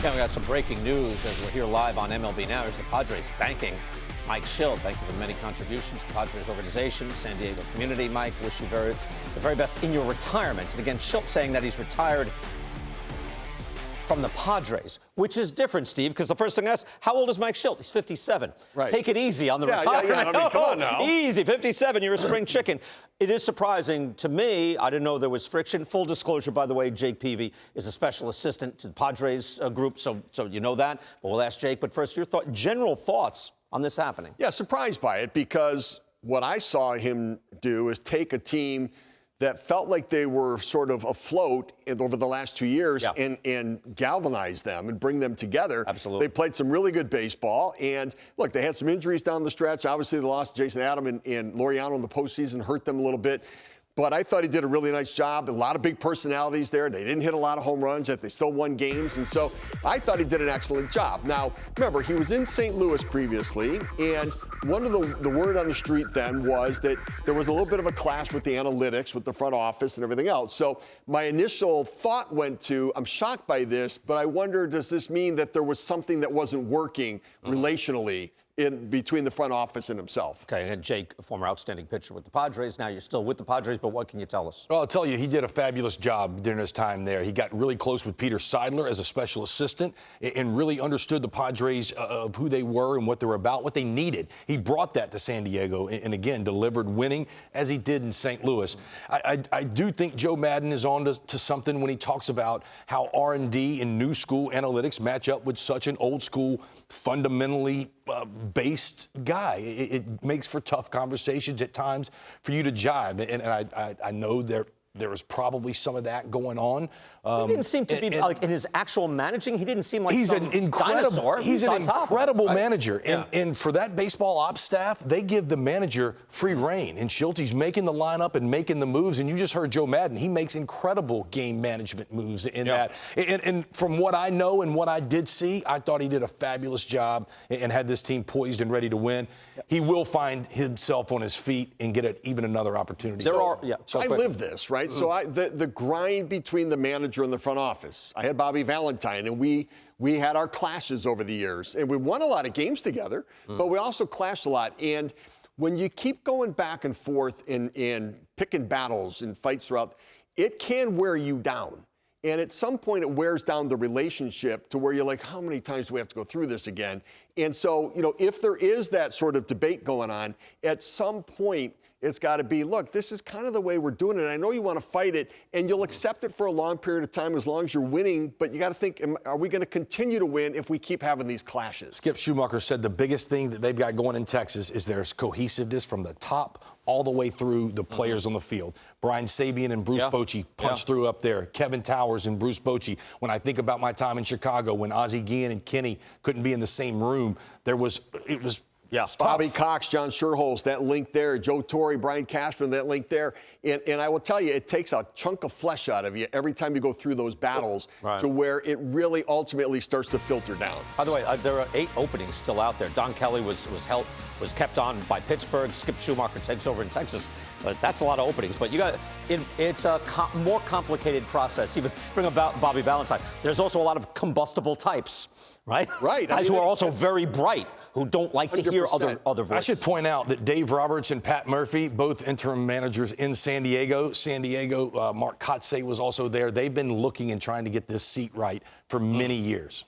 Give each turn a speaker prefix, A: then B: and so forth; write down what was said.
A: Yeah, we got some breaking news as we're here live on MLB Now. Here's the Padres thanking Mike Shildt. Thank you for the many contributions to the Padres organization, San Diego community. Mike, wish you the very best in your retirement. And again, Shildt saying that he's retired from the Padres, which is different, Steve, because the first thing I asked, how old is Mike Shildt? He's 57.
B: Right.
A: Take it easy on the retirement.
B: Yeah. I mean, come on now.
A: Easy, 57, you're a spring chicken. It is surprising to me. I didn't know there was friction. Full disclosure, by the way, Jake Peavy is a special assistant to the Padres group, so you know that. But we'll ask Jake. But first, your general thoughts on this happening.
B: Yeah, surprised by it because what I saw him do is take a team that felt like they were sort of afloat over the last 2 years and galvanize them and bring them together.
A: Absolutely.
B: They played some really good baseball. And, look, they had some injuries down the stretch. Obviously, they lost Jason Adam and Laureano in the postseason, hurt them a little bit. But I thought he did a really nice job. A lot of big personalities there. They didn't hit a lot of home runs, yet they still won games. And so I thought he did an excellent job. Now, remember, he was in St. Louis previously, and one of the word on the street then was that there was a little bit of a clash with the analytics, with the front office and everything else. So my initial thought went to, I'm shocked by this, but I wonder, does this mean that there was something that wasn't working relationally in between the front office and himself?
A: Okay, and Jake, a former outstanding pitcher with the Padres. Now you're still with the Padres, but what can you tell us?
C: Well, I'll tell you, he did a fabulous job during his time there. He got really close with Peter Seidler as a special assistant and really understood the Padres of who they were and what they were about, what they needed. He brought that to San Diego and again, delivered winning as he did in St. Louis. I do think Joe Maddon is on to something when he talks about how R&D and new school analytics match up with such an old school, fundamentally based guy. It makes for tough conversations at times for you to jive. And I know there was probably some of that going on.
A: He didn't seem to be, like, in his actual managing, he didn't seem like
C: he's
A: some
C: an incredible
A: dinosaur.
C: He's an incredible manager.
A: Yeah.
C: And for that baseball ops staff, they give the manager free reign. And Shilt's making the lineup and making the moves. And you just heard Joe Maddon. He makes incredible game management moves in that. And from what I know and what I did see, I thought he did a fabulous job and had this team poised and ready to win. He will find himself on his feet and get even another opportunity.
B: So I live this, right? So the grind between the manager and the front office. I had Bobby Valentine, and we had our clashes over the years. And we won a lot of games together, but we also clashed a lot. And when you keep going back and forth and picking battles and fights throughout, it can wear you down. And at some point, it wears down the relationship to where you're like, how many times do we have to go through this again? And so, if there is that sort of debate going on, at some point, it's got to be, look, this is kind of the way we're doing it. I know you want to fight it, and you'll accept it for a long period of time as long as you're winning, but you got to think, are we going to continue to win if we keep having these clashes?
C: Skip Schumacher said the biggest thing that they've got going in Texas is there's cohesiveness from the top all the way through the players on the field. Brian Sabean and Bruce Bochy punched through up there. Kevin Towers and Bruce Bochy. When I think about my time in Chicago, when Ozzie Guillen and Kenny couldn't be in the same room, it was
B: Bobby Cox, John Schuerholz, that link there. Joe Torre, Brian Cashman, that link there. And I will tell you, it takes a chunk of flesh out of you every time you go through those battles to where it really ultimately starts to filter down.
A: By the way, there are 8 openings still out there. Don Kelly was kept on by Pittsburgh. Skip Schumacher takes over in Texas. But that's a lot of openings. But it's a more complicated process. Even bring about Bobby Valentine. There's also a lot of combustible types. Right. Guys who are also very bright, who don't like to hear other voices.
C: I should point out that Dave Roberts and Pat Murphy, both interim managers in San Diego. Mark Kotsay was also there. They've been looking and trying to get this seat right for many years.